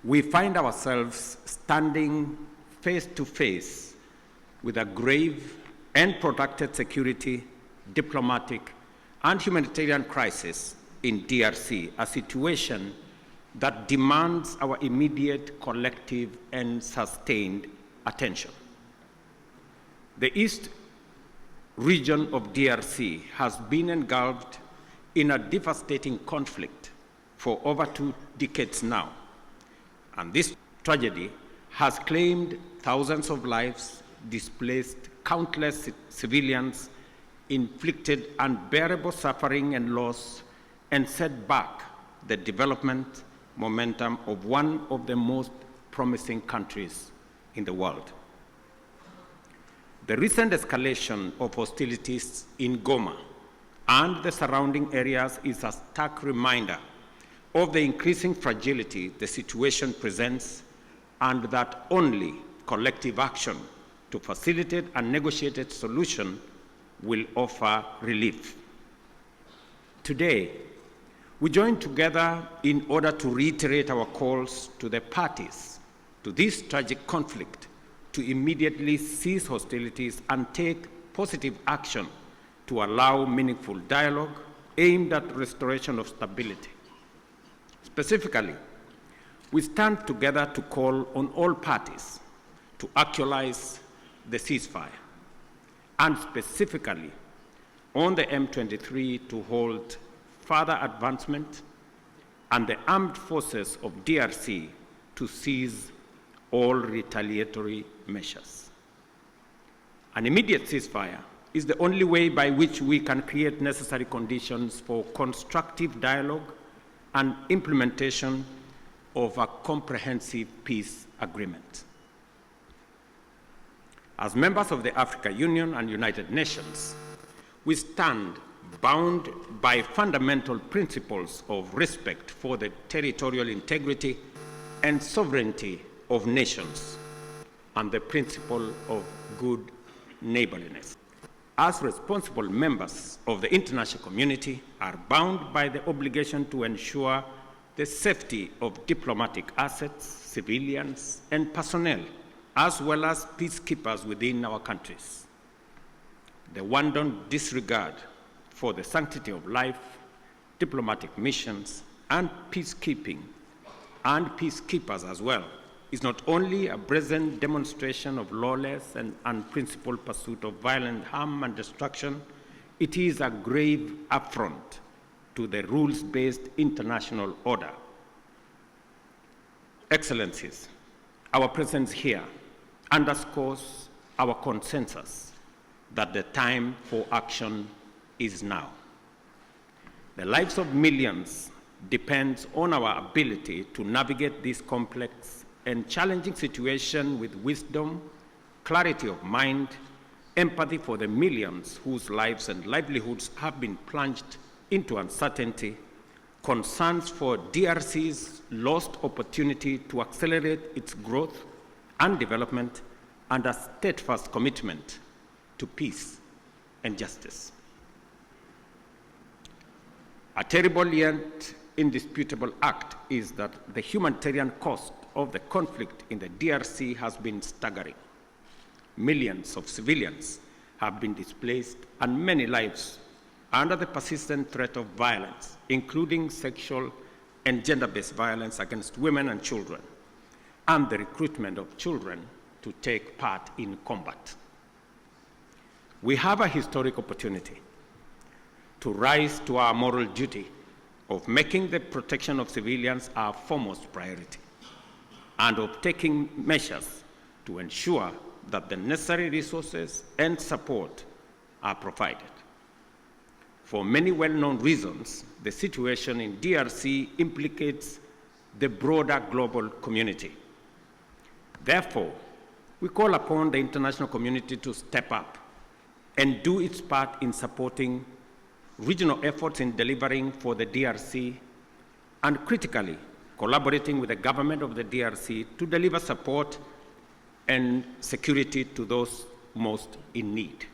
we find ourselves standing face to face with a grave and protracted security, diplomatic, and humanitarian crisis in DRC, a situation that demands our immediate, collective, and sustained attention. The East region of DRC has been engulfed in a devastating conflict for over 2 decades now, and this tragedy has claimed thousands of lives, displaced countless civilians, inflicted unbearable suffering and loss, and set back the development momentum of one of the most promising countries in the world. The recent escalation of hostilities in Goma and the surrounding areas is a stark reminder of the increasing fragility the situation presents, and that only collective action to facilitate a negotiated solution will offer relief. Today, we join together in order to reiterate our calls to the parties to this tragic conflict to immediately cease hostilities and take positive action to allow meaningful dialogue aimed at restoration of stability. Specifically, we stand together to call on all parties to actualize the ceasefire, and specifically on the M23 to hold further advancement, and the armed forces of DRC to cease all retaliatory measures. An immediate ceasefire is the only way by which we can create necessary conditions for constructive dialogue and implementation of a comprehensive peace agreement. As members of the African Union and United Nations, we stand bound by fundamental principles of respect for the territorial integrity and sovereignty of nations and the principle of good neighborliness. As responsible members of the international community, are bound by the obligation to ensure the safety of diplomatic assets, civilians, and personnel, as well as peacekeepers within our countries. The wanton disregard for the sanctity of life, diplomatic missions, and peacekeeping, and peacekeepers as well, is not only a brazen demonstration of lawless and unprincipled pursuit of violent harm and destruction, it is a grave affront to the rules-based international order. Excellencies, our presence here underscores our consensus that the time for action is now. The lives of millions depends on our ability to navigate this complex and challenging situation with wisdom, clarity of mind, empathy for the millions whose lives and livelihoods have been plunged into uncertainty, concerns for DRC's lost opportunity to accelerate its growth and development, and a steadfast commitment to peace and justice. A terrible yet indisputable act is that the humanitarian cost of the conflict in the DRC has been staggering. Millions of civilians have been displaced and many lives under the persistent threat of violence, including sexual and gender-based violence against women and children, and the recruitment of children to take part in combat. We have a historic opportunity to rise to our moral duty of making the protection of civilians our foremost priority, and of taking measures to ensure that the necessary resources and support are provided. For many well-known reasons, the situation in DRC implicates the broader global community. Therefore, we call upon the international community to step up and do its part in supporting regional efforts in delivering for the DRC, and critically, collaborating with the government of the DRC to deliver support and security to those most in need.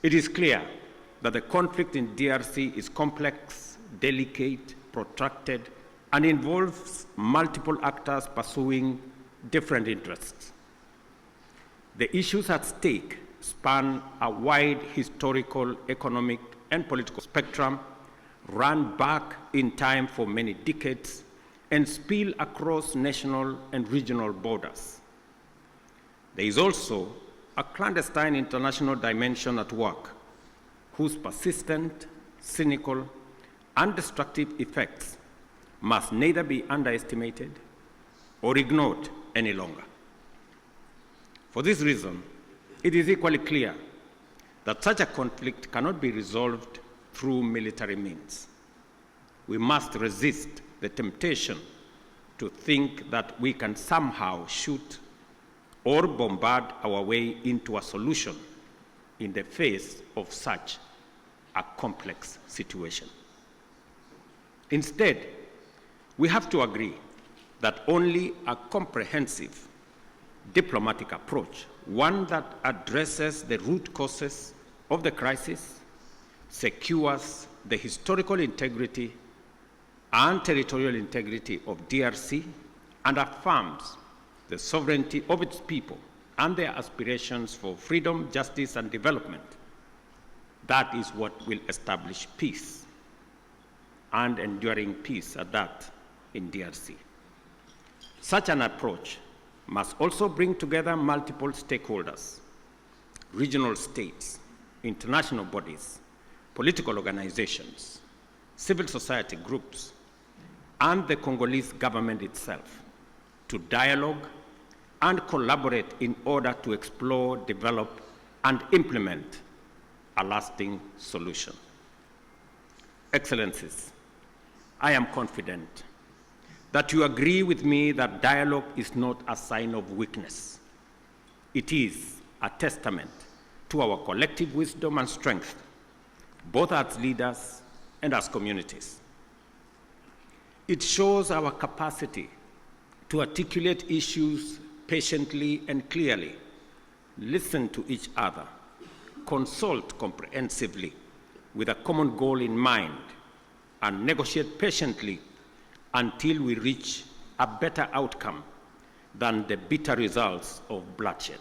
It is clear that the conflict in DRC is complex, delicate, protracted, and involves multiple actors pursuing different interests. The issues at stake span a wide historical, economic, and political spectrum, run back in time for many decades, and spill across national and regional borders. There is also a clandestine international dimension at work, whose persistent, cynical, and destructive effects must neither be underestimated or ignored any longer. For this reason, it is equally clear that such a conflict cannot be resolved through military means. We must resist the temptation to think that we can somehow shoot or bombard our way into a solution in the face of such a complex situation. Instead, we have to agree that only a comprehensive diplomatic approach, one that addresses the root causes of the crisis, secures the historical integrity and territorial integrity of DRC, and affirms the sovereignty of its people and their aspirations for freedom, justice, and development. That is what will establish peace, and enduring peace at that, in DRC. Such an approach must also bring together multiple stakeholders, regional states, international bodies, political organizations, civil society groups, and the Congolese government itself to dialogue and collaborate in order to explore, develop, and implement a lasting solution. Excellencies, I am confident that you agree with me that dialogue is not a sign of weakness. It is a testament to our collective wisdom and strength, both as leaders and as communities. It shows our capacity to articulate issues patiently and clearly, listen to each other, consult comprehensively with a common goal in mind, and negotiate patiently until we reach a better outcome than the bitter results of bloodshed.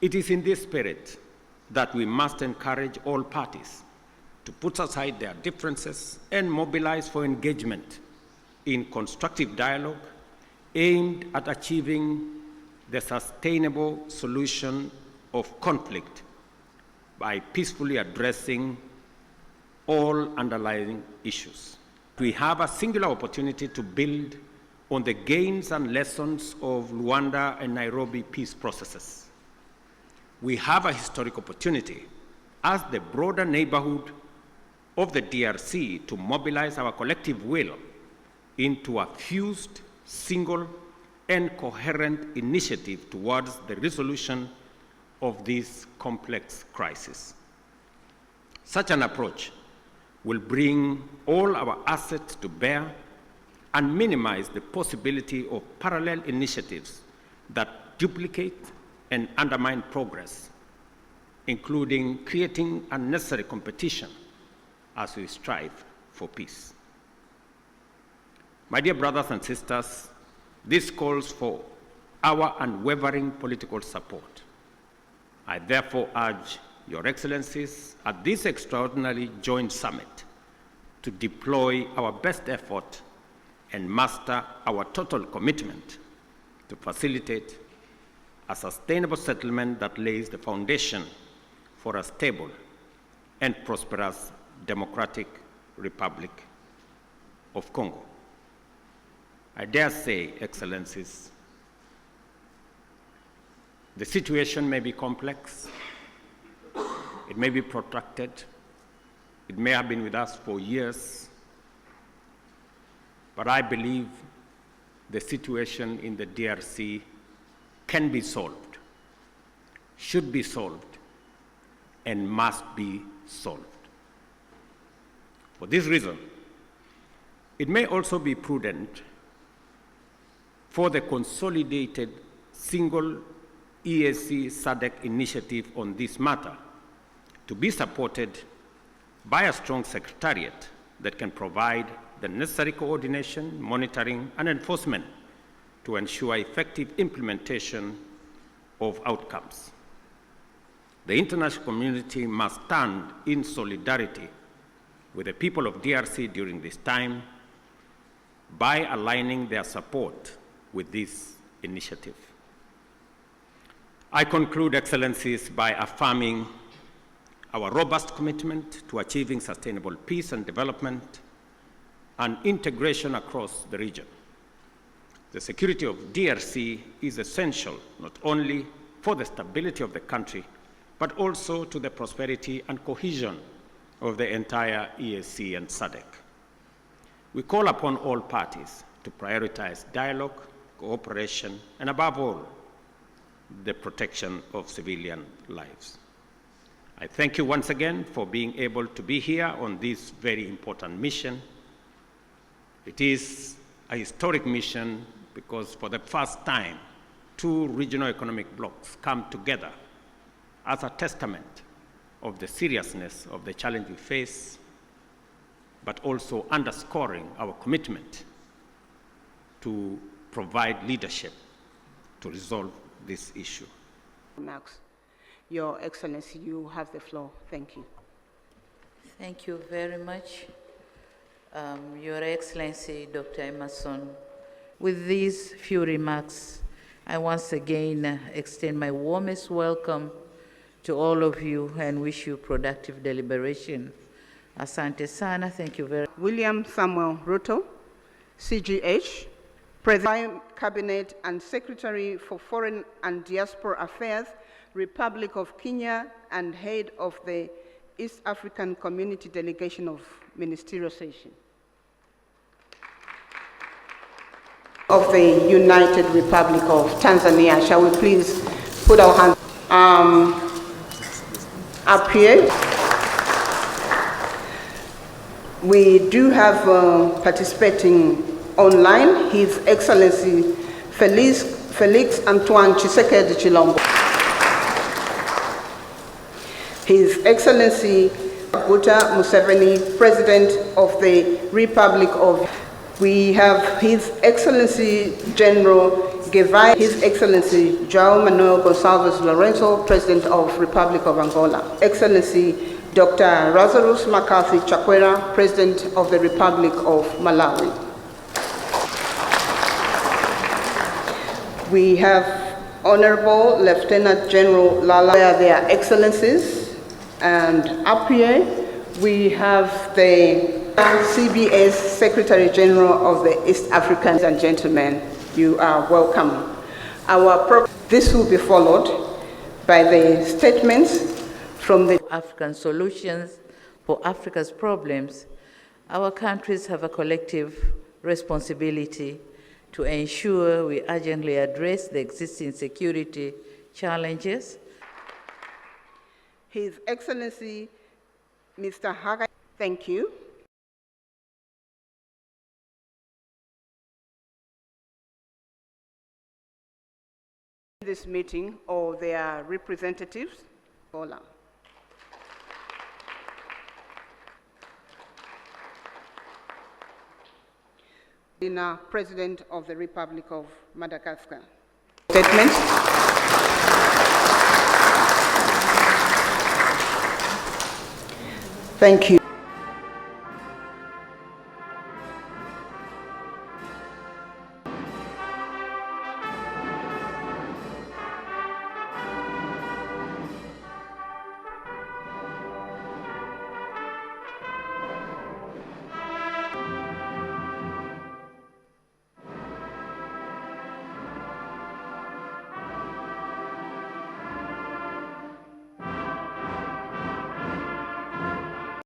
It is in this spirit that we must encourage all parties to put aside their differences and mobilize for engagement in constructive dialogue aimed at achieving the sustainable solution of conflict by peacefully addressing all underlying issues. We have a singular opportunity to build on the gains and lessons of Rwanda and Nairobi peace processes. We have a historic opportunity as the broader neighborhood of the DRC to mobilize our collective will into a fused, single, and coherent initiative towards the resolution of this complex crisis. Such an approach will bring all our assets to bear and minimize the possibility of parallel initiatives that duplicate and undermine progress, including creating unnecessary competition as we strive for peace. My dear brothers and sisters, this calls for our unwavering political support. I therefore urge Your Excellencies at this extraordinary joint summit to deploy our best effort and muster our total commitment to facilitate a sustainable settlement that lays the foundation for a stable and prosperous Democratic Republic of Congo. I dare say, Excellencies, the situation may be complex, it may be protracted, it may have been with us for years, but I believe the situation in the DRC can be solved, should be solved, and must be solved. For this reason, it may also be prudent for the consolidated single EAC SADC initiative on this matter to be supported by a strong secretariat that can provide the necessary coordination, monitoring, and enforcement to ensure effective implementation of outcomes. The international community must stand in solidarity with the people of DRC during this time by aligning their support with this initiative. I conclude, Excellencies, by affirming our robust commitment to achieving sustainable peace and development and integration across the region. The security of DRC is essential not only for the stability of the country, but also to the prosperity and cohesion of the entire EAC and SADC. We call upon all parties to prioritize dialogue, cooperation, and above all, the protection of civilian lives. I thank you once again for being able to be here on this very important mission. It is a historic mission because for the first time, two regional economic blocs come together as a testament of the seriousness of the challenge we face, but also underscoring our commitment to provide leadership to resolve this issue. Max, Your Excellency, you have the floor. Thank you. Thank you very much, Your Excellency, Dr. Emerson. With these few remarks, I once again extend my warmest welcome to all of you and wish you productive deliberation. Asante sana, thank you very much. William Samuel Ruto, CGH, President, Cabinet and Secretary for Foreign and Diaspora Affairs, Republic of Kenya, and Head of the East African Community Delegation of Ministerial Session. Of the United Republic of Tanzania, shall we please put our hands up here? We do have participating online His Excellency Felix Antoine Tshisekedi Chilombo, His Excellency Buta Museveni, President of the Republic of. We have His Excellency General Gevai, His Excellency João Manuel Gonçalves Lourenço, President of Republic of Angola, Excellency Dr. Lazarus McCarthy Chakwera, President of the Republic of Malawi. We have Honorable Lieutenant General Lala, their Excellencies, and up here we have the CBS Secretary General of the East Africans and gentlemen. You are welcome. This will be followed by the statements from the African solutions for Africa's problems. Our countries have a collective responsibility to ensure we urgently address the existing security challenges. His Excellency Mr. Haga, thank you. This meeting or their representatives. Hola. President of the Republic of Madagascar. Statement. Thank you.